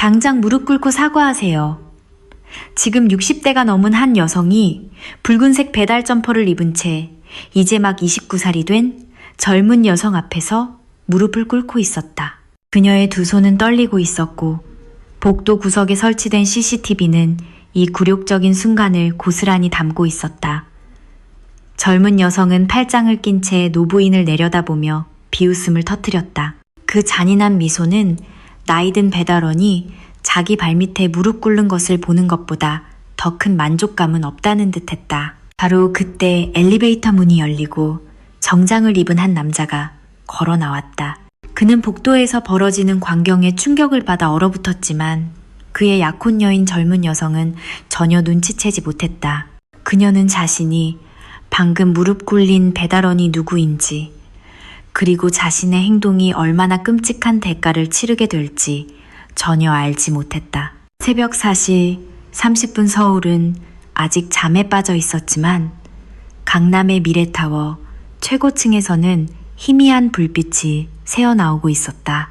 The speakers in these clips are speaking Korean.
당장 무릎 꿇고 사과하세요. 지금 60대가 넘은 한 여성이 붉은색 배달 점퍼를 입은 채 이제 막 29살이 된 젊은 여성 앞에서 무릎을 꿇고 있었다. 그녀의 두 손은 떨리고 있었고 복도 구석에 설치된 CCTV는 이 굴욕적인 순간을 고스란히 담고 있었다. 젊은 여성은 팔짱을 낀 채 노부인을 내려다보며 비웃음을 터뜨렸다. 그 잔인한 미소는 나이든 배달원이 자기 발밑에 무릎 꿇는 것을 보는 것보다 더 큰 만족감은 없다는 듯했다. 바로 그때 엘리베이터 문이 열리고 정장을 입은 한 남자가 걸어 나왔다. 그는 복도에서 벌어지는 광경에 충격을 받아 얼어붙었지만 그의 약혼녀인 젊은 여성은 전혀 눈치채지 못했다. 그녀는 자신이 방금 무릎 꿇린 배달원이 누구인지, 그리고 자신의 행동이 얼마나 끔찍한 대가를 치르게 될지 전혀 알지 못했다. 새벽 4시 30분 서울은 아직 잠에 빠져 있었지만 강남의 미래타워 최고층에서는 희미한 불빛이 새어나오고 있었다.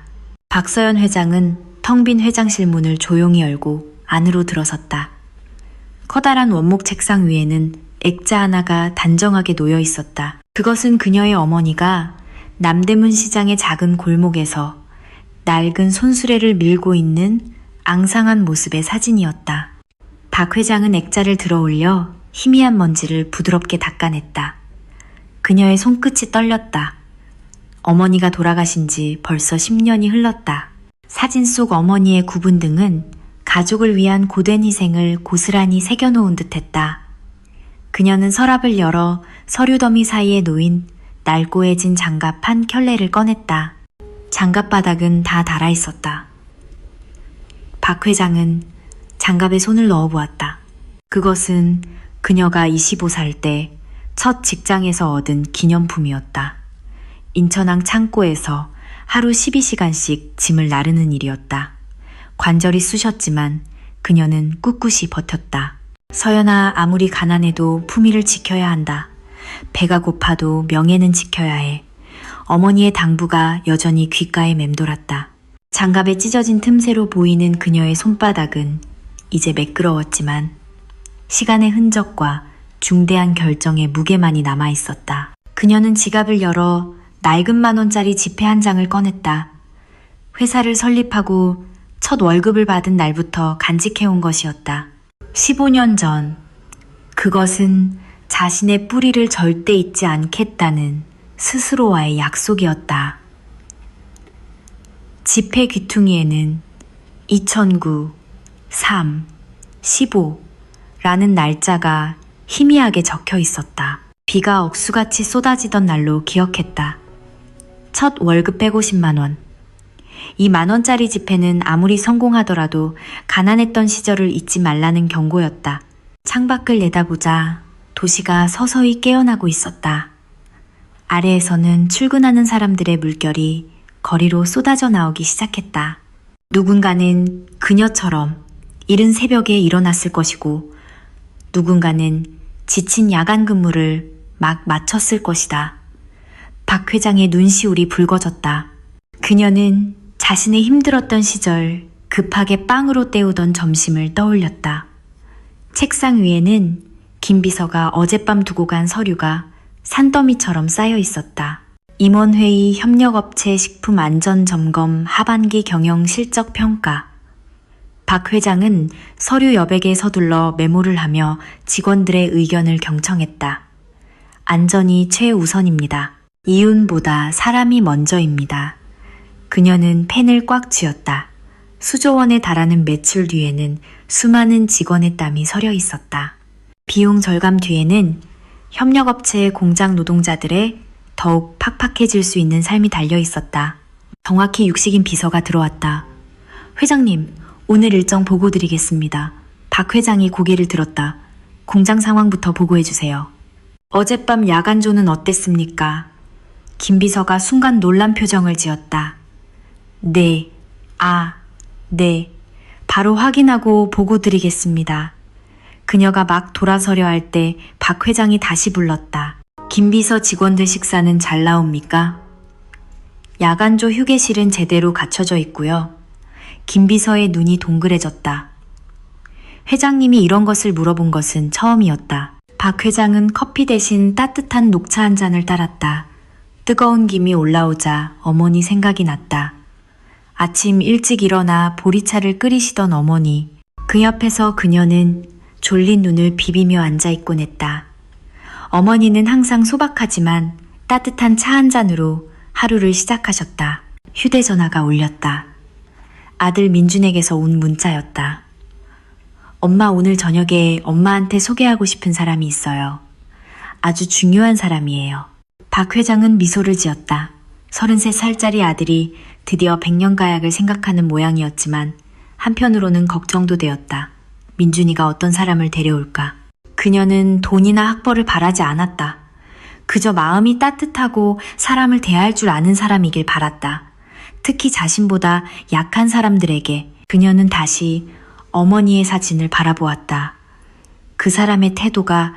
박서연 회장은 텅 빈 회장실 문을 조용히 열고 안으로 들어섰다. 커다란 원목 책상 위에는 액자 하나가 단정하게 놓여 있었다. 그것은 그녀의 어머니가 남대문 시장의 작은 골목에서 낡은 손수레를 밀고 있는 앙상한 모습의 사진이었다. 박 회장은 액자를 들어 올려 희미한 먼지를 부드럽게 닦아냈다. 그녀의 손끝이 떨렸다. 어머니가 돌아가신 지 벌써 10년이 흘렀다. 사진 속 어머니의 구분 등은 가족을 위한 고된 희생을 고스란히 새겨놓은 듯했다. 그녀는 서랍을 열어 서류 더미 사이에 놓인 낡고해진 장갑 한 켤레를 꺼냈다. 장갑 바닥은 다 닳아 있었다. 박 회장은 장갑에 손을 넣어보았다. 그것은 그녀가 25살 때 첫 직장에서 얻은 기념품이었다. 인천항 창고에서 하루 12시간씩 짐을 나르는 일이었다. 관절이 쑤셨지만 그녀는 꿋꿋이 버텼다. 서연아, 아무리 가난해도 품위를 지켜야 한다. 배가 고파도 명예는 지켜야 해. 어머니의 당부가 여전히 귓가에 맴돌았다. 장갑에 찢어진 틈새로 보이는 그녀의 손바닥은 이제 매끄러웠지만 시간의 흔적과 중대한 결정의 무게만이 남아있었다. 그녀는 지갑을 열어 낡은 10,000원짜리 지폐 한 장을 꺼냈다. 회사를 설립하고 첫 월급을 받은 날부터 간직해온 것이었다. 15년 전, 그것은 자신의 뿌리를 절대 잊지 않겠다는 스스로와의 약속이었다. 지폐 귀퉁이에는 2009, 3, 15라는 날짜가 희미하게 적혀 있었다. 비가 억수같이 쏟아지던 날로 기억했다. 첫 월급 150만 원. 이 10,000원짜리 지폐는 아무리 성공하더라도 가난했던 시절을 잊지 말라는 경고였다. 창밖을 내다보자 도시가 서서히 깨어나고 있었다. 아래에서는 출근하는 사람들의 물결이 거리로 쏟아져 나오기 시작했다. 누군가는 그녀처럼 이른 새벽에 일어났을 것이고 누군가는 지친 야간 근무를 막 마쳤을 것이다. 박 회장의 눈시울이 붉어졌다. 그녀는 자신의 힘들었던 시절 급하게 빵으로 때우던 점심을 떠올렸다. 책상 위에는 김 비서가 어젯밤 두고 간 서류가 산더미처럼 쌓여 있었다. 임원회의 협력업체 식품안전점검 하반기 경영 실적 평가. 박 회장은 서류 여백에 서둘러 메모를 하며 직원들의 의견을 경청했다. 안전이 최우선입니다. 이윤보다 사람이 먼저입니다. 그녀는 펜을 꽉 쥐었다. 수조 원에 달하는 매출 뒤에는 수많은 직원의 땀이 서려 있었다. 비용 절감 뒤에는 협력업체의 공장 노동자들의 더욱 팍팍해질 수 있는 삶이 달려 있었다. 정확히 육식인 비서가 들어왔다. 회장님, 오늘 일정 보고 드리겠습니다. 박 회장이 고개를 들었다. 공장 상황부터 보고해 주세요. 어젯밤 야간조는 어땠습니까? 김 비서가 순간 놀란 표정을 지었다. 네, 네. 바로 확인하고 보고 드리겠습니다. 그녀가 막 돌아서려 할 때 박 회장이 다시 불렀다. 김 비서 직원들 식사는 잘 나옵니까? 야간조 휴게실은 제대로 갖춰져 있고요. 김비서의 눈이 동그래졌다. 회장님이 이런 것을 물어본 것은 처음이었다. 박 회장은 커피 대신 따뜻한 녹차 한 잔을 따랐다. 뜨거운 김이 올라오자 어머니 생각이 났다. 아침 일찍 일어나 보리차를 끓이시던 어머니. 그 옆에서 그녀는 졸린 눈을 비비며 앉아있곤 했다. 어머니는 항상 소박하지만 따뜻한 차 한 잔으로 하루를 시작하셨다. 휴대전화가 울렸다. 아들 민준에게서 온 문자였다. 엄마, 오늘 저녁에 엄마한테 소개하고 싶은 사람이 있어요. 아주 중요한 사람이에요. 박 회장은 미소를 지었다. 33살짜리 아들이 드디어 백년가약을 생각하는 모양이었지만 한편으로는 걱정도 되었다. 민준이가 어떤 사람을 데려올까? 그녀는 돈이나 학벌을 바라지 않았다. 그저 마음이 따뜻하고 사람을 대할 줄 아는 사람이길 바랐다. 특히 자신보다 약한 사람들에게. 그녀는 다시 어머니의 사진을 바라보았다. 그 사람의 태도가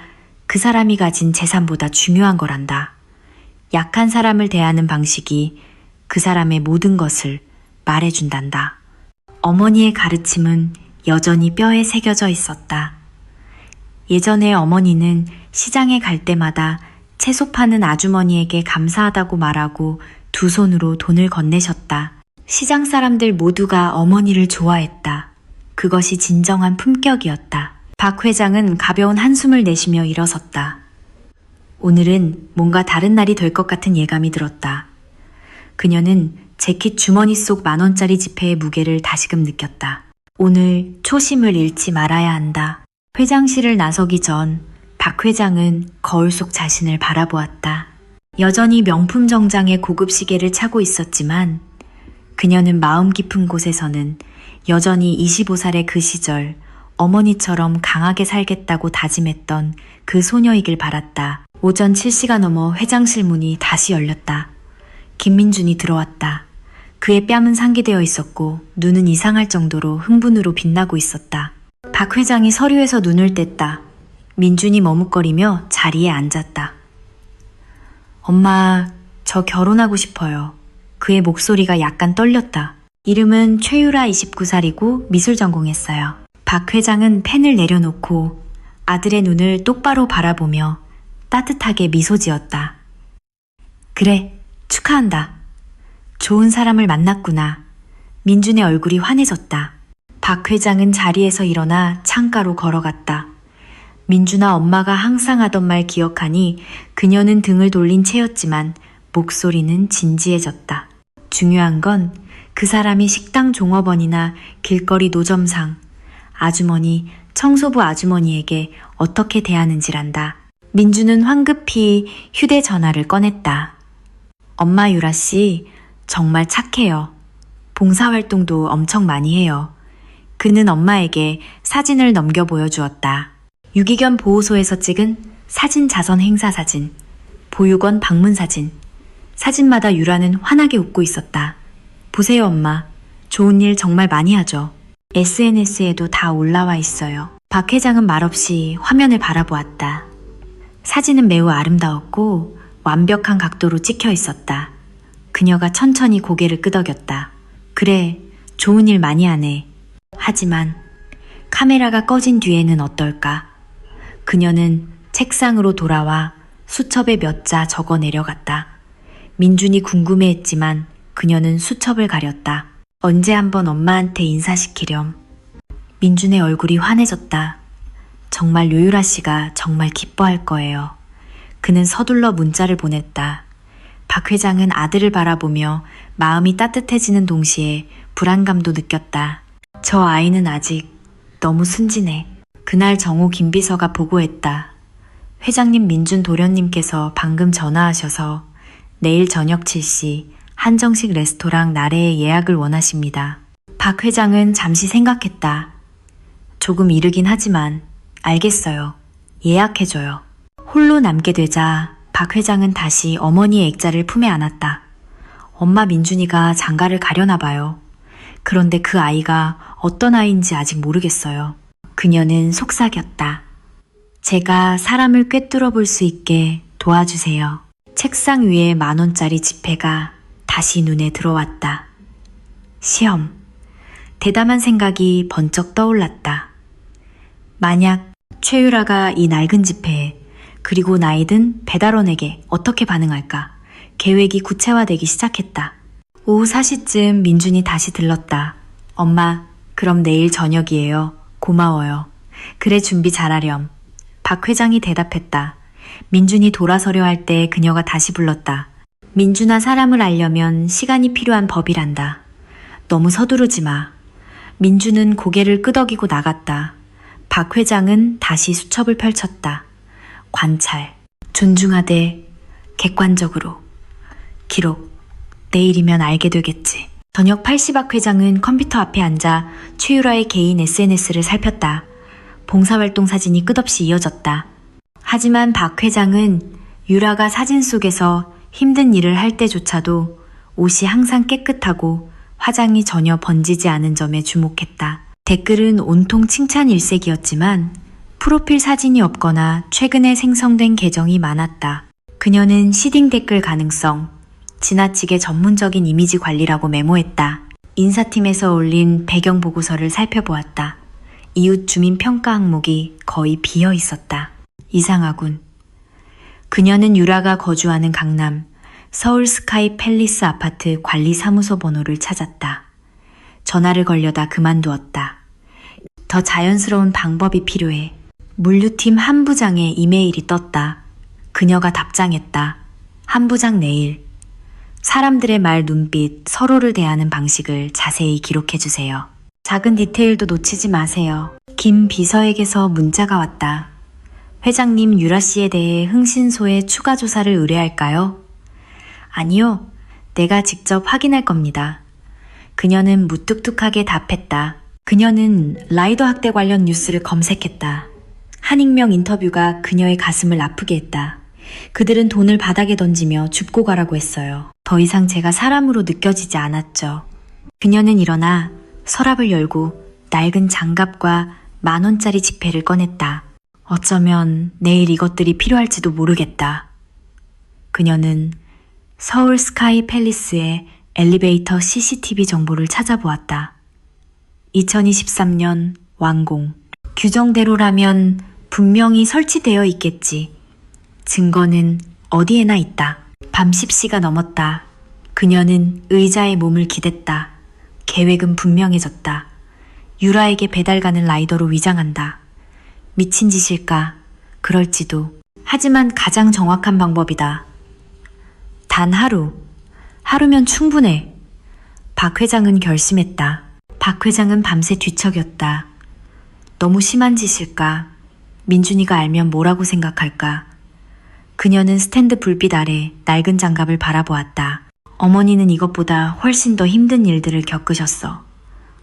그 사람이 가진 재산보다 중요한 거란다. 약한 사람을 대하는 방식이 그 사람의 모든 것을 말해준단다. 어머니의 가르침은 여전히 뼈에 새겨져 있었다. 예전에 어머니는 시장에 갈 때마다 채소 파는 아주머니에게 감사하다고 말하고 두 손으로 돈을 건네셨다. 시장 사람들 모두가 어머니를 좋아했다. 그것이 진정한 품격이었다. 박 회장은 가벼운 한숨을 내쉬며 일어섰다. 오늘은 뭔가 다른 날이 될 것 같은 예감이 들었다. 그녀는 재킷 주머니 속 10,000원짜리 지폐의 무게를 다시금 느꼈다. 오늘 초심을 잃지 말아야 한다. 회장실을 나서기 전 박 회장은 거울 속 자신을 바라보았다. 여전히 명품 정장에 고급 시계를 차고 있었지만 그녀는 마음 깊은 곳에서는 여전히 25살의 그 시절 어머니처럼 강하게 살겠다고 다짐했던 그 소녀이길 바랐다. 오전 7시가 넘어 회장실 문이 다시 열렸다. 김민준이 들어왔다. 그의 뺨은 상기되어 있었고 눈은 이상할 정도로 흥분으로 빛나고 있었다. 박 회장이 서류에서 눈을 뗐다. 민준이 머뭇거리며 자리에 앉았다. 엄마, 저 결혼하고 싶어요. 그의 목소리가 약간 떨렸다. 이름은 최유라 29살이고 미술 전공했어요. 박 회장은 펜을 내려놓고 아들의 눈을 똑바로 바라보며 따뜻하게 미소 지었다. 그래, 축하한다. 좋은 사람을 만났구나. 민준의 얼굴이 환해졌다. 박 회장은 자리에서 일어나 창가로 걸어갔다. 민준아, 엄마가 항상 하던 말 기억하니? 그녀는 등을 돌린 채였지만 목소리는 진지해졌다. 중요한 건 그 사람이 식당 종업원이나 길거리 노점상, 아주머니, 청소부 아주머니에게 어떻게 대하는지란다. 민준은 황급히 휴대전화를 꺼냈다. 엄마 유라씨, 정말 착해요. 봉사활동도 엄청 많이 해요. 그는 엄마에게 사진을 넘겨 보여주었다. 유기견 보호소에서 찍은 사진 자선 행사 사진, 보육원 방문 사진. 사진마다 유라는 환하게 웃고 있었다. 보세요 엄마, 좋은 일 정말 많이 하죠. SNS에도 다 올라와 있어요. 박 회장은 말없이 화면을 바라보았다. 사진은 매우 아름다웠고 완벽한 각도로 찍혀 있었다. 그녀가 천천히 고개를 끄덕였다. 그래, 좋은 일 많이 하네. 하지만 카메라가 꺼진 뒤에는 어떨까? 그녀는 책상으로 돌아와 수첩에 몇 자 적어 내려갔다. 민준이 궁금해했지만 그녀는 수첩을 가렸다. 언제 한번 엄마한테 인사시키렴. 민준의 얼굴이 환해졌다. 정말 류유라 씨가 정말 기뻐할 거예요. 그는 서둘러 문자를 보냈다. 박 회장은 아들을 바라보며 마음이 따뜻해지는 동시에 불안감도 느꼈다. 저 아이는 아직 너무 순진해. 그날 정호 김비서가 보고했다. 회장님 민준 도련님께서 방금 전화하셔서 내일 저녁 7시 한정식 레스토랑 나래에 예약을 원하십니다. 박 회장은 잠시 생각했다. 조금 이르긴 하지만 알겠어요. 예약해줘요. 홀로 남게 되자 박 회장은 다시 어머니의 액자를 품에 안았다. 엄마 민준이가 장가를 가려나 봐요. 그런데 그 아이가 어떤 아이인지 아직 모르겠어요. 그녀는 속삭였다. 제가 사람을 꿰뚫어 볼 수 있게 도와주세요. 책상 위에 10,000원짜리 지폐가 다시 눈에 들어왔다. 시험. 대담한 생각이 번쩍 떠올랐다. 만약 최유라가 이 낡은 지폐에 그리고 나이든 배달원에게 어떻게 반응할까? 계획이 구체화되기 시작했다. 오후 4시쯤 민준이 다시 들렀다. 엄마, 그럼 내일 저녁이에요. 고마워요. 그래, 준비 잘하렴. 박 회장이 대답했다. 민준이 돌아서려 할 때 그녀가 다시 불렀다. 민준아, 사람을 알려면 시간이 필요한 법이란다. 너무 서두르지 마. 민준은 고개를 끄덕이고 나갔다. 박 회장은 다시 수첩을 펼쳤다. 관찰, 존중하되 객관적으로. 기록, 내일이면 알게 되겠지. 저녁 8시 박 회장은 컴퓨터 앞에 앉아 최유라의 개인 SNS를 살폈다. 봉사활동 사진이 끝없이 이어졌다. 하지만 박 회장은 유라가 사진 속에서 힘든 일을 할 때조차도 옷이 항상 깨끗하고 화장이 전혀 번지지 않은 점에 주목했다. 댓글은 온통 칭찬 일색이었지만 프로필 사진이 없거나 최근에 생성된 계정이 많았다. 그녀는 시딩 댓글 가능성, 지나치게 전문적인 이미지 관리라고 메모했다. 인사팀에서 올린 배경 보고서를 살펴보았다. 이웃 주민 평가 항목이 거의 비어 있었다. 이상하군. 그녀는 유라가 거주하는 강남 서울 스카이 팰리스 아파트 관리사무소 번호를 찾았다. 전화를 걸려다 그만두었다. 더 자연스러운 방법이 필요해. 물류팀 한 부장의 이메일이 떴다. 그녀가 답장했다. 한 부장 내일. 사람들의 말, 눈빛, 서로를 대하는 방식을 자세히 기록해주세요. 작은 디테일도 놓치지 마세요. 김 비서에게서 문자가 왔다. 회장님, 유라 씨에 대해 흥신소에 추가 조사를 의뢰할까요? 아니요. 내가 직접 확인할 겁니다. 그녀는 무뚝뚝하게 답했다. 그녀는 라이더 학대 관련 뉴스를 검색했다. 한 익명 인터뷰가 그녀의 가슴을 아프게 했다. 그들은 돈을 바닥에 던지며 줍고 가라고 했어요. 더 이상 제가 사람으로 느껴지지 않았죠. 그녀는 일어나 서랍을 열고 낡은 장갑과 10,000원짜리 지폐를 꺼냈다. 어쩌면 내일 이것들이 필요할지도 모르겠다. 그녀는 서울 스카이 팰리스의 엘리베이터 CCTV 정보를 찾아보았다. 2023년 완공. 규정대로라면 분명히 설치되어 있겠지. 증거는 어디에나 있다. 밤 10시가 넘었다. 그녀는 의자에 몸을 기댔다. 계획은 분명해졌다. 유라에게 배달 가는 라이더로 위장한다. 미친 짓일까? 그럴지도. 하지만 가장 정확한 방법이다. 단 하루. 하루면 충분해. 박 회장은 결심했다. 박 회장은 밤새 뒤척였다. 너무 심한 짓일까? 민준이가 알면 뭐라고 생각할까? 그녀는 스탠드 불빛 아래 낡은 장갑을 바라보았다. 어머니는 이것보다 훨씬 더 힘든 일들을 겪으셨어.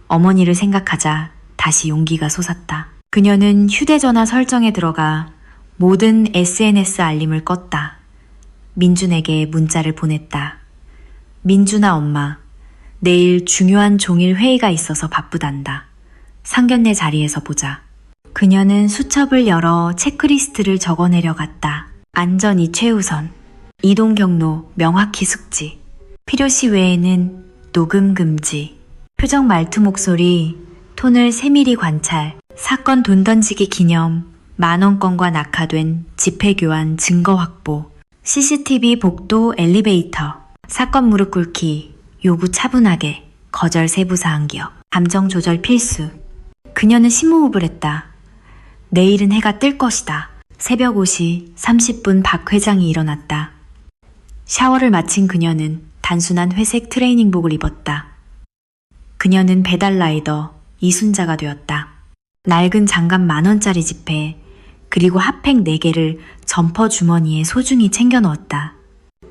어머니를 생각하자 다시 용기가 솟았다. 그녀는 휴대전화 설정에 들어가 모든 SNS 알림을 껐다. 민준에게 문자를 보냈다. 민준아, 엄마. 내일 중요한 종일 회의가 있어서 바쁘단다. 상견례 자리에서 보자. 그녀는 수첩을 열어 체크리스트를 적어내려갔다. 안전이 최우선. 이동 경로 명확히 숙지. 필요시 외에는 녹음 금지. 표정, 말투, 목소리, 톤을 세밀히 관찰. 사건 돈 던지기 기념. 10,000원권과 낙하된 지폐 교환 증거 확보. CCTV 복도 엘리베이터. 사건 무릎 꿇기. 요구 차분하게. 거절 세부사항 기억. 감정 조절 필수. 그녀는 심호흡을 했다. 내일은 해가 뜰 것이다. 새벽 5시 30분 박 회장이 일어났다. 샤워를 마친 그녀는 단순한 회색 트레이닝복을 입었다. 그녀는 배달 라이더 이순자가 되었다. 낡은 장갑 10,000원짜리 지폐, 그리고 핫팩 4개를 점퍼 주머니에 소중히 챙겨 넣었다.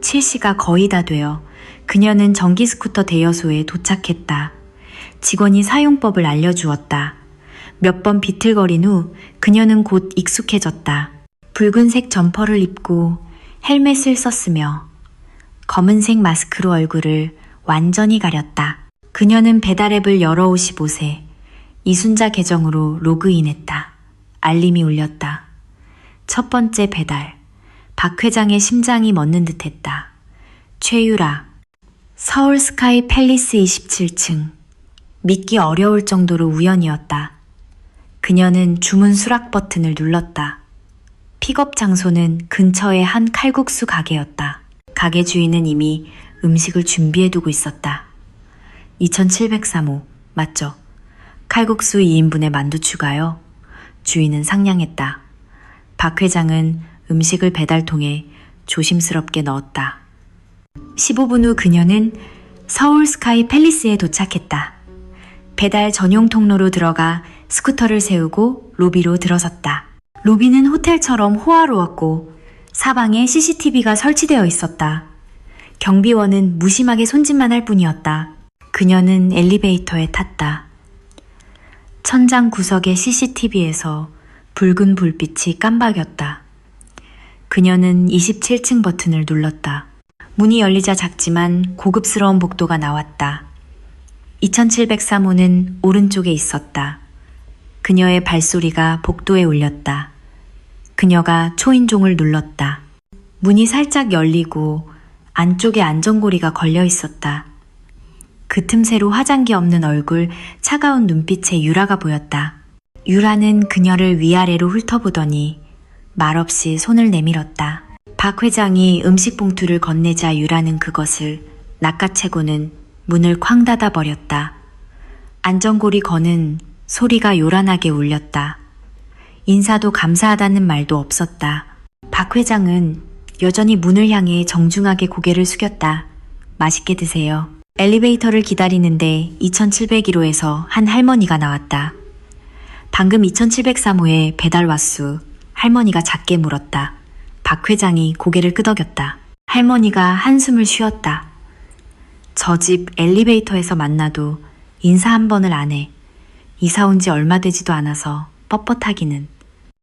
7시가 거의 다 되어 그녀는 전기 스쿠터 대여소에 도착했다. 직원이 사용법을 알려주었다. 몇 번 비틀거린 후 그녀는 곧 익숙해졌다. 붉은색 점퍼를 입고 헬멧을 썼으며 검은색 마스크로 얼굴을 완전히 가렸다. 그녀는 배달앱을 열어 55세 이순자 계정으로 로그인했다. 알림이 울렸다. 첫 번째 배달. 박 회장의 심장이 멎는 듯했다. 최유라. 서울 스카이 팰리스 27층. 믿기 어려울 정도로 우연이었다. 그녀는 주문 수락 버튼을 눌렀다. 픽업 장소는 근처의 한 칼국수 가게였다. 가게 주인은 이미 음식을 준비해두고 있었다. 2703호, 맞죠? 칼국수 2인분에 만두 추가요. 주인은 상냥했다. 박 회장은 음식을 배달통에 조심스럽게 넣었다. 15분 후 그녀는 서울 스카이 팰리스에 도착했다. 배달 전용 통로로 들어가 스쿠터를 세우고 로비로 들어섰다. 로비는 호텔처럼 호화로웠고 사방에 CCTV가 설치되어 있었다. 경비원은 무심하게 손짓만 할 뿐이었다. 그녀는 엘리베이터에 탔다. 천장 구석의 CCTV에서 붉은 불빛이 깜박였다. 그녀는 27층 버튼을 눌렀다. 문이 열리자 작지만 고급스러운 복도가 나왔다. 2703호는 오른쪽에 있었다. 그녀의 발소리가 복도에 울렸다. 그녀가 초인종을 눌렀다. 문이 살짝 열리고 안쪽에 안전고리가 걸려 있었다. 그 틈새로 화장기 없는 얼굴, 차가운 눈빛의 유라가 보였다. 유라는 그녀를 위아래로 훑어보더니 말없이 손을 내밀었다. 박 회장이 음식 봉투를 건네자 유라는 그것을 낚아채고는 문을 쾅 닫아 버렸다. 안전고리 거는 소리가 요란하게 울렸다. 인사도 감사하다는 말도 없었다. 박 회장은 여전히 문을 향해 정중하게 고개를 숙였다. 맛있게 드세요. 엘리베이터를 기다리는데 2701호에서 한 할머니가 나왔다. 방금 2703호에 배달 왔수. 할머니가 작게 물었다. 박 회장이 고개를 끄덕였다. 할머니가 한숨을 쉬었다. 저 집 엘리베이터에서 만나도 인사 한 번을 안 해. 이사 온 지 얼마 되지도 않아서 뻣뻣하기는.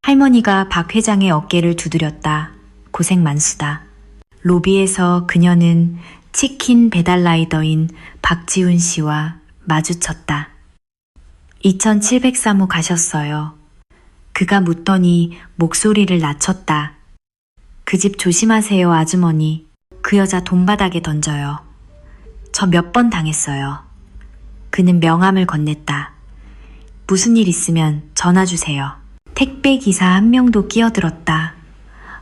할머니가 박 회장의 어깨를 두드렸다. 고생 많수다. 로비에서 그녀는 치킨 배달 라이더인 박지훈 씨와 마주쳤다. 2703호 가셨어요. 그가 묻더니 목소리를 낮췄다. 그 집 조심하세요, 아주머니. 그 여자 돈바닥에 던져요. 저 몇 번 당했어요. 그는 명함을 건넸다. 무슨 일 있으면 전화 주세요. 택배 기사 한 명도 끼어들었다.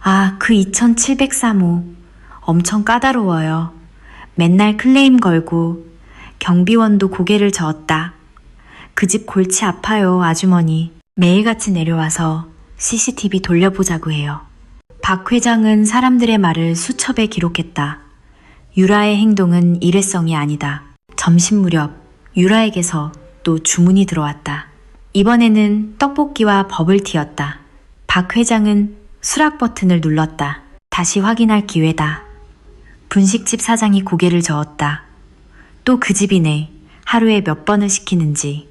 아, 그 2703호. 엄청 까다로워요. 맨날 클레임 걸고 경비원도 고개를 저었다. 그 집 골치 아파요, 아주머니. 매일같이 내려와서 CCTV 돌려보자고 해요. 박 회장은 사람들의 말을 수첩에 기록했다. 유라의 행동은 일회성이 아니다. 점심 무렵 유라에게서 또 주문이 들어왔다. 이번에는 떡볶이와 버블티였다. 박 회장은 수락 버튼을 눌렀다. 다시 확인할 기회다. 분식집 사장이 고개를 저었다. 또 그 집이네. 하루에 몇 번을 시키는지.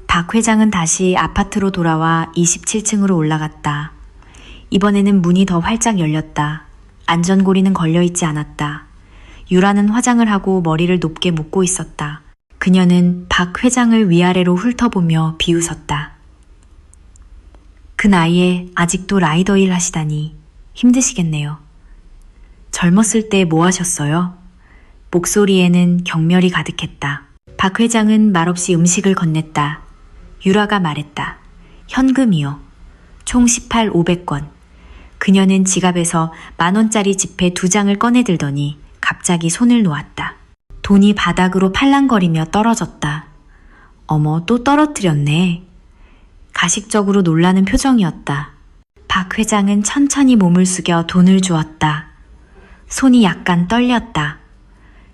박 회장은 다시 아파트로 돌아와 27층으로 올라갔다. 이번에는 문이 더 활짝 열렸다. 안전고리는 걸려있지 않았다. 유라는 화장을 하고 머리를 높게 묶고 있었다. 그녀는 박 회장을 위아래로 훑어보며 비웃었다. 그 나이에 아직도 라이더 일 하시다니 힘드시겠네요. 젊었을 때 뭐 하셨어요? 목소리에는 경멸이 가득했다. 박 회장은 말없이 음식을 건넸다. 유라가 말했다. 현금이요. 총 18,500원. 그녀는 지갑에서 10,000원짜리 지폐 2장을 꺼내들더니 갑자기 손을 놓았다. 돈이 바닥으로 팔랑거리며 떨어졌다. 어머, 또 떨어뜨렸네. 가식적으로 놀라는 표정이었다. 박 회장은 천천히 몸을 숙여 돈을 주었다. 손이 약간 떨렸다.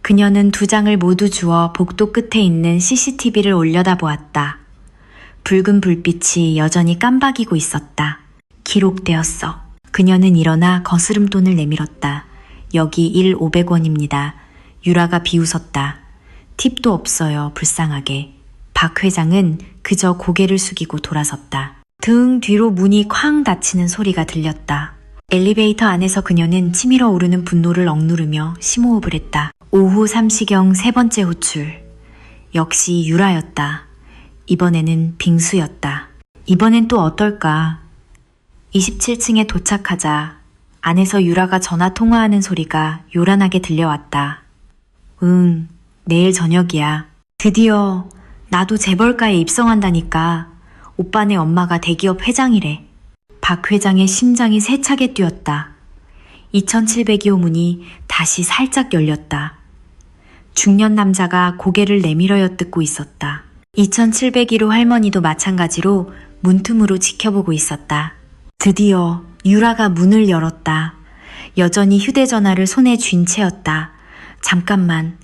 그녀는 2장을 모두 주어 복도 끝에 있는 CCTV를 올려다보았다. 붉은 불빛이 여전히 깜박이고 있었다. 기록되었어. 그녀는 일어나 거스름돈을 내밀었다. 여기 1,500원입니다. 유라가 비웃었다. 팁도 없어요, 불쌍하게. 박 회장은 그저 고개를 숙이고 돌아섰다. 등 뒤로 문이 쾅 닫히는 소리가 들렸다. 엘리베이터 안에서 그녀는 치밀어 오르는 분노를 억누르며 심호흡을 했다. 오후 3시경 3번째 호출. 역시 유라였다. 이번에는 빙수였다. 이번엔 또 어떨까? 27층에 도착하자 안에서 유라가 전화 통화하는 소리가 요란하게 들려왔다. 응, 내일 저녁이야. 드디어 나도 재벌가에 입성한다니까. 오빠네 엄마가 대기업 회장이래. 박 회장의 심장이 세차게 뛰었다. 2702호 문이 다시 살짝 열렸다. 중년 남자가 고개를 내밀어 엿듣고 있었다. 2701호 할머니도 마찬가지로 문틈으로 지켜보고 있었다. 드디어 유라가 문을 열었다. 여전히 휴대전화를 손에 쥔 채였다. 잠깐만.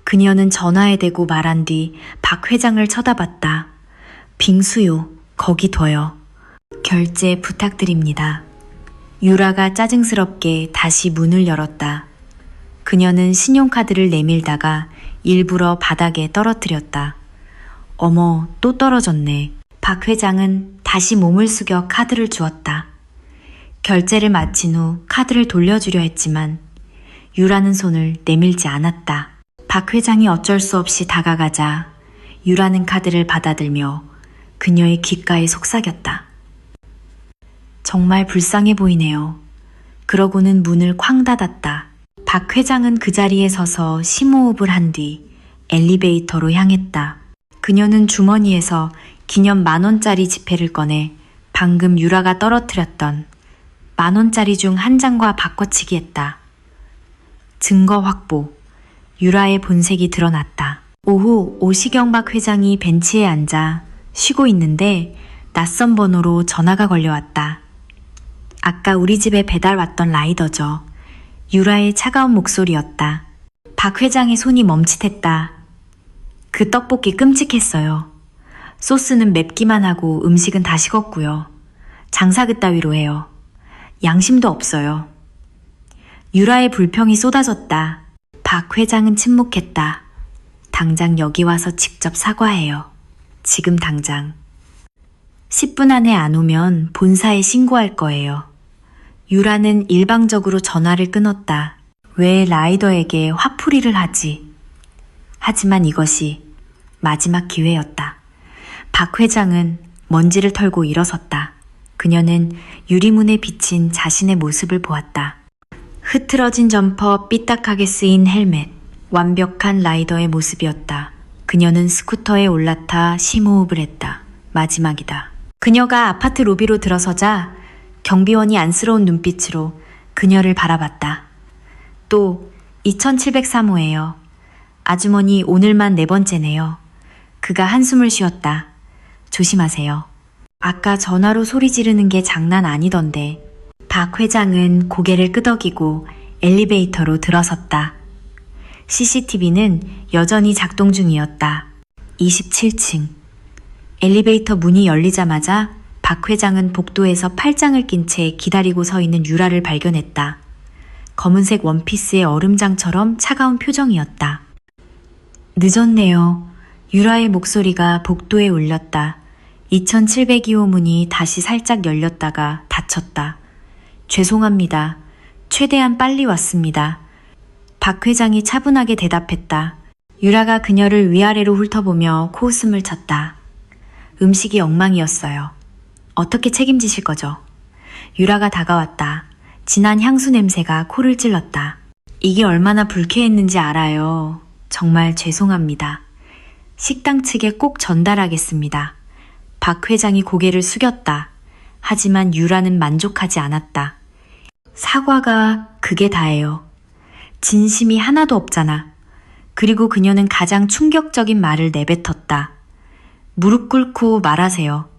그녀는 전화에 대고 말한 뒤 박 회장을 쳐다봤다. 빙수요. 거기 둬요. 결제 부탁드립니다. 유라가 짜증스럽게 다시 문을 열었다. 그녀는 신용카드를 내밀다가 일부러 바닥에 떨어뜨렸다. 어머, 또 떨어졌네. 박 회장은 다시 몸을 숙여 카드를 주었다. 결제를 마친 후 카드를 돌려주려 했지만 유라는 손을 내밀지 않았다. 박 회장이 어쩔 수 없이 다가가자 유라는 카드를 받아들며 그녀의 귓가에 속삭였다. 정말 불쌍해 보이네요. 그러고는 문을 쾅 닫았다. 박 회장은 그 자리에 서서 심호흡을 한 뒤 엘리베이터로 향했다. 그녀는 주머니에서 기념 10,000원짜리 지폐를 꺼내 방금 유라가 떨어뜨렸던 10,000원짜리 중 한 장과 바꿔치기 했다. 증거 확보. 유라의 본색이 드러났다. 오후 오시경 박 회장이 벤치에 앉아 쉬고 있는데 낯선 번호로 전화가 걸려왔다. 아까 우리 집에 배달 왔던 라이더죠. 유라의 차가운 목소리였다. 박 회장의 손이 멈칫했다. 그 떡볶이 끔찍했어요. 소스는 맵기만 하고 음식은 다 식었고요. 장사 그따위로 해요. 양심도 없어요. 유라의 불평이 쏟아졌다. 박 회장은 침묵했다. 당장 여기 와서 직접 사과해요. 지금 당장. 10분 안에 안 오면 본사에 신고할 거예요. 유라는 일방적으로 전화를 끊었다. 왜 라이더에게 화풀이를 하지? 하지만 이것이 마지막 기회였다. 박 회장은 먼지를 털고 일어섰다. 그녀는 유리문에 비친 자신의 모습을 보았다. 흐트러진 점퍼, 삐딱하게 쓰인 헬멧, 완벽한 라이더의 모습이었다. 그녀는 스쿠터에 올라타 심호흡을 했다. 마지막이다. 그녀가 아파트 로비로 들어서자 경비원이 안쓰러운 눈빛으로 그녀를 바라봤다. 또 2703호예요. 아주머니 오늘만 4번째네요. 그가 한숨을 쉬었다. 조심하세요. 아까 전화로 소리 지르는 게 장난 아니던데. 박 회장은 고개를 끄덕이고 엘리베이터로 들어섰다. CCTV는 여전히 작동 중이었다. 27층. 엘리베이터 문이 열리자마자 박 회장은 복도에서 팔짱을 낀 채 기다리고 서 있는 유라를 발견했다. 검은색 원피스의 얼음장처럼 차가운 표정이었다. 늦었네요. 유라의 목소리가 복도에 울렸다. 2702호 문이 다시 살짝 열렸다가 닫혔다. 죄송합니다. 최대한 빨리 왔습니다. 박 회장이 차분하게 대답했다. 유라가 그녀를 위아래로 훑어보며 코웃음을 쳤다. 음식이 엉망이었어요. 어떻게 책임지실 거죠? 유라가 다가왔다. 진한 향수 냄새가 코를 찔렀다. 이게 얼마나 불쾌했는지 알아요. 정말 죄송합니다. 식당 측에 꼭 전달하겠습니다. 박 회장이 고개를 숙였다. 하지만 유라는 만족하지 않았다. 사과가 그게 다예요. 진심이 하나도 없잖아. 그리고 그녀는 가장 충격적인 말을 내뱉었다. 무릎 꿇고 말하세요.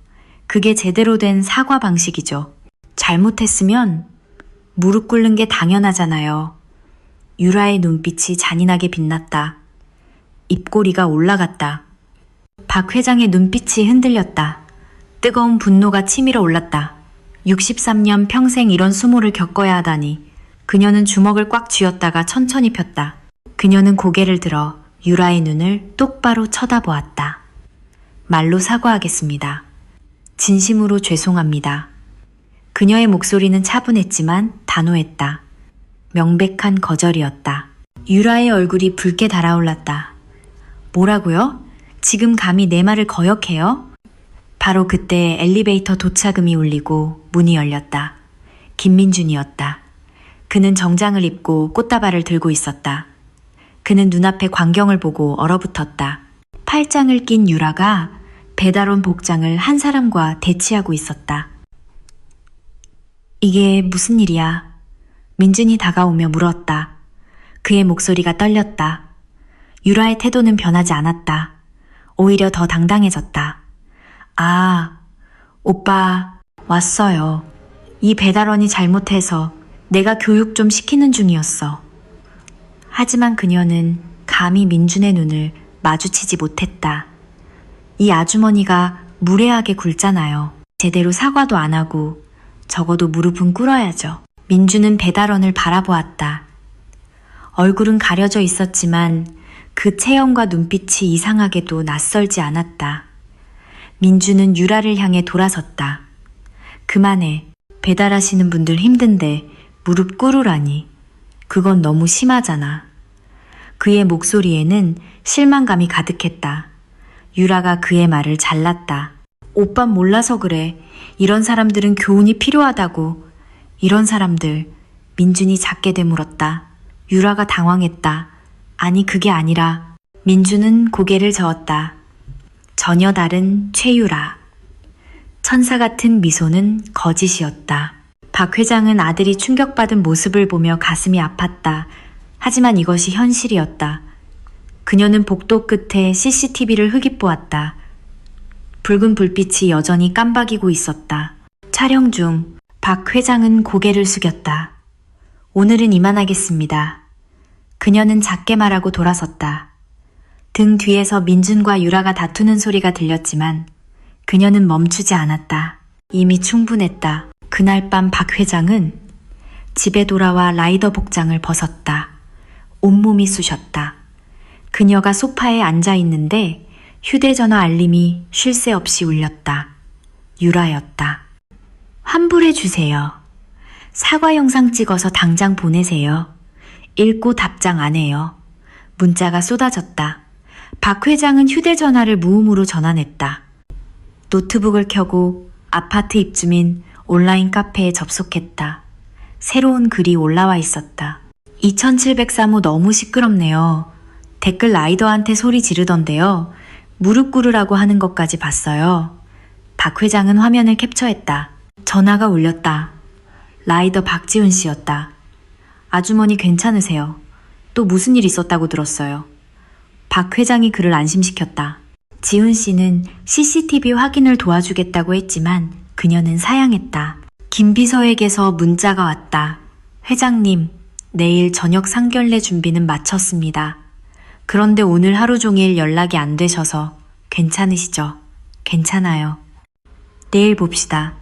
그게 제대로 된 사과 방식이죠. 잘못했으면 무릎 꿇는 게 당연하잖아요. 유라의 눈빛이 잔인하게 빛났다. 입꼬리가 올라갔다. 박 회장의 눈빛이 흔들렸다. 뜨거운 분노가 치밀어 올랐다. 63년 평생 이런 수모를 겪어야 하다니. 그녀는 주먹을 꽉 쥐었다가 천천히 폈다. 그녀는 고개를 들어 유라의 눈을 똑바로 쳐다보았다. 말로 사과하겠습니다. 진심으로 죄송합니다. 그녀의 목소리는 차분했지만 단호했다. 명백한 거절이었다. 유라의 얼굴이 붉게 달아올랐다. 뭐라고요? 지금 감히 내 말을 거역해요? 바로 그때 엘리베이터 도착음이 울리고 문이 열렸다. 김민준이었다. 그는 정장을 입고 꽃다발을 들고 있었다. 그는 눈앞의 광경을 보고 얼어붙었다. 팔짱을 낀 유라가 배달원 복장을 한 사람과 대치하고 있었다. 이게 무슨 일이야? 민준이 다가오며 물었다. 그의 목소리가 떨렸다. 유라의 태도는 변하지 않았다. 오히려 더 당당해졌다. 아, 오빠 왔어요. 이 배달원이 잘못해서 내가 교육 좀 시키는 중이었어. 하지만 그녀는 감히 민준의 눈을 마주치지 못했다. 이 아주머니가 무례하게 굴잖아요. 제대로 사과도 안 하고 적어도 무릎은 꿇어야죠. 민준은 배달원을 바라보았다. 얼굴은 가려져 있었지만 그 체형과 눈빛이 이상하게도 낯설지 않았다. 민준은 유라를 향해 돌아섰다. 그만해. 배달하시는 분들 힘든데 무릎 꿇으라니. 그건 너무 심하잖아. 그의 목소리에는 실망감이 가득했다. 유라가 그의 말을 잘랐다. 오빤 몰라서 그래. 이런 사람들은 교훈이 필요하다고. 이런 사람들. 민준이 작게 되물었다. 유라가 당황했다. 아니 그게 아니라. 민준은 고개를 저었다. 전혀 다른 최유라. 천사 같은 미소는 거짓이었다. 박 회장은 아들이 충격받은 모습을 보며 가슴이 아팠다. 하지만 이것이 현실이었다. 그녀는 복도 끝에 CCTV를 흑입보았다. 붉은 불빛이 여전히 깜박이고 있었다. 촬영 중 박 회장은 고개를 숙였다. 오늘은 이만하겠습니다. 그녀는 작게 말하고 돌아섰다. 등 뒤에서 민준과 유라가 다투는 소리가 들렸지만 그녀는 멈추지 않았다. 이미 충분했다. 그날 밤 박 회장은 집에 돌아와 라이더 복장을 벗었다. 온몸이 쑤셨다. 그녀가 소파에 앉아 있는데 휴대전화 알림이 쉴 새 없이 울렸다. 유라였다. 환불해 주세요. 사과 영상 찍어서 당장 보내세요. 읽고 답장 안 해요. 문자가 쏟아졌다. 박 회장은 휴대전화를 무음으로 전환했다. 노트북을 켜고 아파트 입주민 온라인 카페에 접속했다. 새로운 글이 올라와 있었다. 2703호 너무 시끄럽네요. 댓글 라이더한테 소리 지르던데요. 무릎 꿇으라고 하는 것까지 봤어요. 박 회장은 화면을 캡처했다. 전화가 울렸다. 라이더 박지훈 씨였다. 아주머니 괜찮으세요? 또 무슨 일 있었다고 들었어요. 박 회장이 그를 안심시켰다. 지훈 씨는 CCTV 확인을 도와주겠다고 했지만 그녀는 사양했다. 김 비서에게서 문자가 왔다. 회장님, 내일 저녁 상견례 준비는 마쳤습니다. 그런데 오늘 하루 종일 연락이 안 되셔서 괜찮으시죠? 괜찮아요. 내일 봅시다.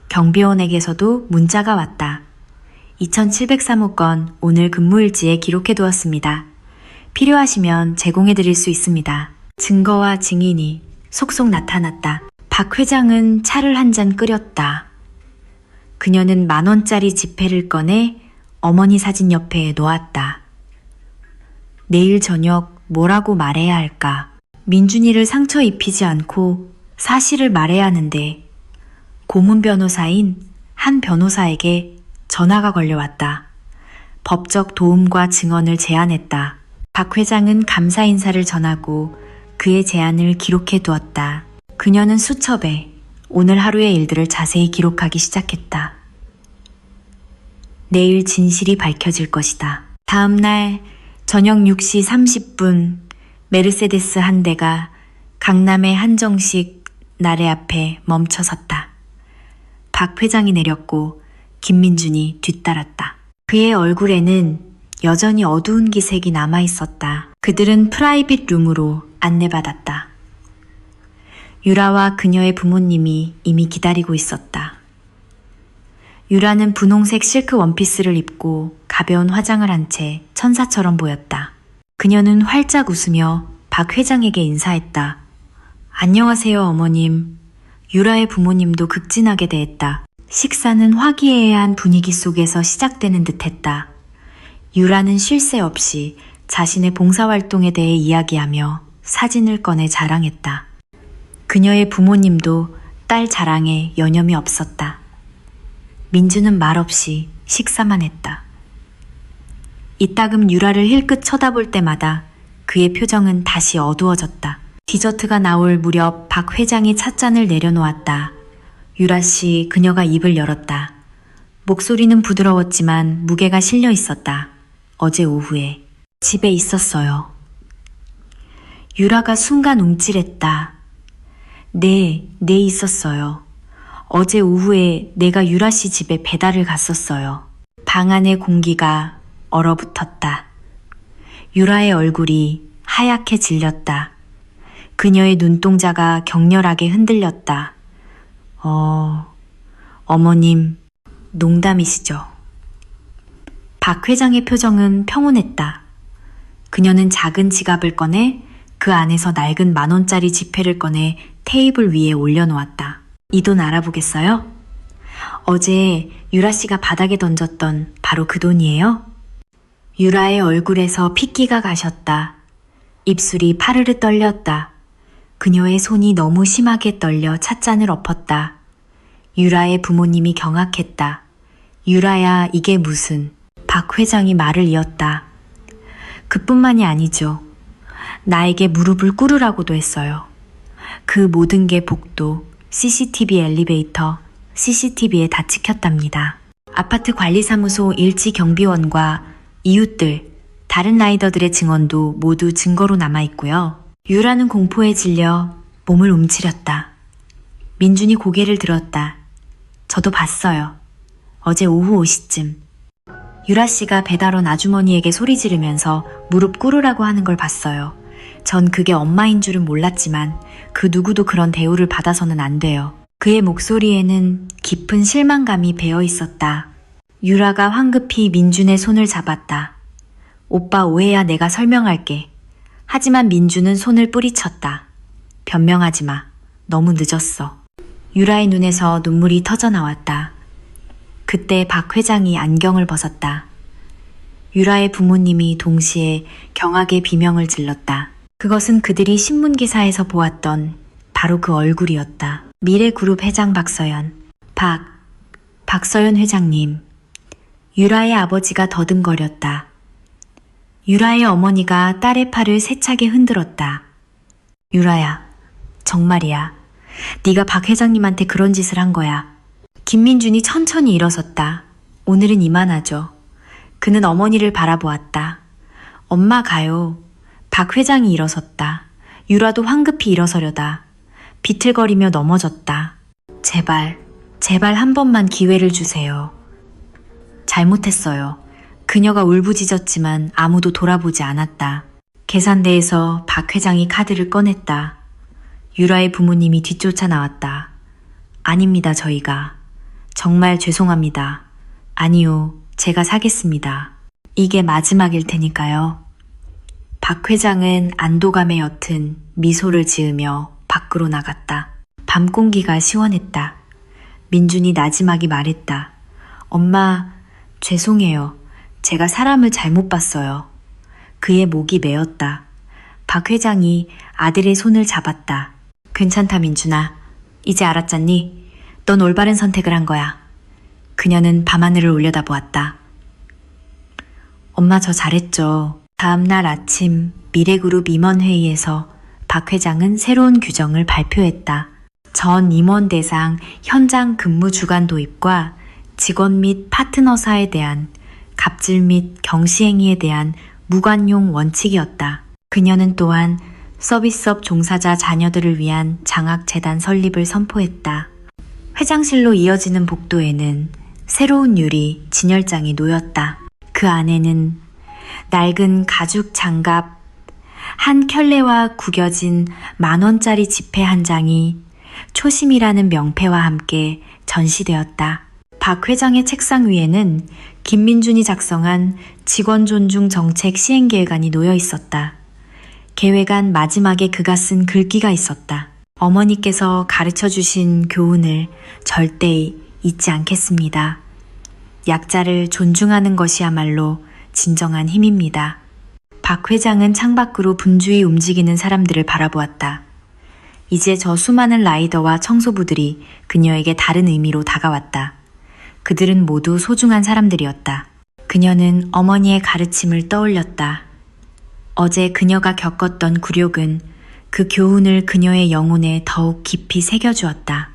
경비원에게서도 문자가 왔다. 2703호 건 오늘 근무일지에 기록해두었습니다. 필요하시면 제공해드릴 수 있습니다. 증거와 증인이 속속 나타났다. 박 회장은 차를 한 잔 끓였다. 그녀는 10,000원짜리 지폐를 꺼내 어머니 사진 옆에 놓았다. 내일 저녁 뭐라고 말해야 할까? 민준이를 상처 입히지 않고 사실을 말해야 하는데 고문 변호사인 한 변호사에게 전화가 걸려왔다. 법적 도움과 증언을 제안했다. 박 회장은 감사 인사를 전하고 그의 제안을 기록해 두었다. 그녀는 수첩에 오늘 하루의 일들을 자세히 기록하기 시작했다. 내일 진실이 밝혀질 것이다. 다음 날 저녁 6시 30분 메르세데스 한 대가 강남의 한정식 나래 앞에 멈춰섰다. 박 회장이 내렸고 김민준이 뒤따랐다. 그의 얼굴에는 여전히 어두운 기색이 남아있었다. 그들은 프라이빗 룸으로 안내받았다. 유라와 그녀의 부모님이 이미 기다리고 있었다. 유라는 분홍색 실크 원피스를 입고 가벼운 화장을 한 채 천사처럼 보였다. 그녀는 활짝 웃으며 박 회장에게 인사했다. 안녕하세요, 어머님. 유라의 부모님도 극진하게 대했다. 식사는 화기애애한 분위기 속에서 시작되는 듯했다. 유라는 쉴 새 없이 자신의 봉사활동에 대해 이야기하며 사진을 꺼내 자랑했다. 그녀의 부모님도 딸 자랑에 여념이 없었다. 민주는 말없이 식사만 했다. 이따금 유라를 힐끗 쳐다볼 때마다 그의 표정은 다시 어두워졌다. 디저트가 나올 무렵 박 회장이 찻잔을 내려놓았다. 유라 씨, 그녀가 입을 열었다. 목소리는 부드러웠지만 무게가 실려 있었다. 어제 오후에 집에 있었어요. 유라가 순간 움찔했다. 네 있었어요. 어제 오후에 내가 유라 씨 집에 배달을 갔었어요. 방 안의 공기가 얼어붙었다. 유라의 얼굴이 하얗게 질렸다. 그녀의 눈동자가 격렬하게 흔들렸다. 어머님, 농담이시죠? 박 회장의 표정은 평온했다. 그녀는 작은 지갑을 꺼내 그 안에서 낡은 10,000원짜리 지폐를 꺼내 테이블 위에 올려놓았다. 이 돈 알아보겠어요? 어제 유라 씨가 바닥에 던졌던 바로 그 돈이에요? 유라의 얼굴에서 핏기가 가셨다. 입술이 파르르 떨렸다. 그녀의 손이 너무 심하게 떨려 찻잔을 엎었다. 유라의 부모님이 경악했다. 유라야, 이게 무슨... 박 회장이 말을 이었다. 그뿐만이 아니죠. 나에게 무릎을 꿇으라고도 했어요. 그 모든 게 복도, CCTV 엘리베이터, CCTV에 다 찍혔답니다. 아파트 관리사무소 일지 경비원과 이웃들, 다른 라이더들의 증언도 모두 증거로 남아있고요. 유라는 공포에 질려 몸을 움츠렸다. 민준이 고개를 들었다. 저도 봤어요. 어제 오후 5시쯤. 유라 씨가 배달원 아주머니에게 소리 지르면서 무릎 꿇으라고 하는 걸 봤어요. 전 그게 엄마인 줄은 몰랐지만 그 누구도 그런 대우를 받아서는 안 돼요. 그의 목소리에는 깊은 실망감이 배어 있었다. 유라가 황급히 민준의 손을 잡았다. 오빠 오해야, 내가 설명할게. 하지만 민준은 손을 뿌리쳤다. 변명하지 마. 너무 늦었어. 유라의 눈에서 눈물이 터져 나왔다. 그때 박 회장이 안경을 벗었다. 유라의 부모님이 동시에 경악의 비명을 질렀다. 그것은 그들이 신문기사에서 보았던 바로 그 얼굴이었다. 미래그룹 회장 박서연. 박서연 회장님. 유라의 아버지가 더듬거렸다. 유라의 어머니가 딸의 팔을 세차게 흔들었다. 유라야, 정말이야. 네가 박 회장님한테 그런 짓을 한 거야. 김민준이 천천히 일어섰다. 오늘은 이만하죠. 그는 어머니를 바라보았다. 엄마 가요. 박 회장이 일어섰다. 유라도 황급히 일어서려다. 비틀거리며 넘어졌다. 제발 한 번만 기회를 주세요. 잘못했어요. 그녀가 울부짖었지만 아무도 돌아보지 않았다. 계산대에서 박 회장이 카드를 꺼냈다. 유라의 부모님이 뒤쫓아 나왔다. 아닙니다, 저희가. 정말 죄송합니다. 아니요, 제가 사겠습니다. 이게 마지막일 테니까요. 박 회장은 안도감에 옅은 미소를 지으며 밖으로 나갔다. 밤 공기가 시원했다. 민준이 나지막이 말했다. 엄마, 죄송해요. 제가 사람을 잘못 봤어요. 그의 목이 메었다. 박 회장이 아들의 손을 잡았다. 괜찮다, 민준아. 이제 알았잖니? 넌 올바른 선택을 한 거야. 그녀는 밤하늘을 올려다보았다. 엄마, 저 잘했죠. 다음날 아침 미래그룹 임원회의에서 박 회장은 새로운 규정을 발표했다. 전 임원 대상 현장 근무 주간 도입과 직원 및 파트너사에 대한 갑질 및 경시행위에 대한 무관용 원칙이었다. 그녀는 또한 서비스업 종사자 자녀들을 위한 장학재단 설립을 선포했다. 회장실로 이어지는 복도에는 새로운 유리 진열장이 놓였다. 그 안에는 낡은 가죽 장갑 한 켤레와 구겨진 10,000원짜리 지폐 한 장이 초심이라는 명패와 함께 전시되었다. 박 회장의 책상 위에는 김민준이 작성한 직원 존중 정책 시행 계획안이 놓여 있었다. 계획안 마지막에 그가 쓴 글귀가 있었다. 어머니께서 가르쳐 주신 교훈을 절대 잊지 않겠습니다. 약자를 존중하는 것이야말로 진정한 힘입니다. 박 회장은 창밖으로 분주히 움직이는 사람들을 바라보았다. 이제 저 수많은 라이더와 청소부들이 그녀에게 다른 의미로 다가왔다. 그들은 모두 소중한 사람들이었다. 그녀는 어머니의 가르침을 떠올렸다. 어제 그녀가 겪었던 굴욕은 그 교훈을 그녀의 영혼에 더욱 깊이 새겨주었다.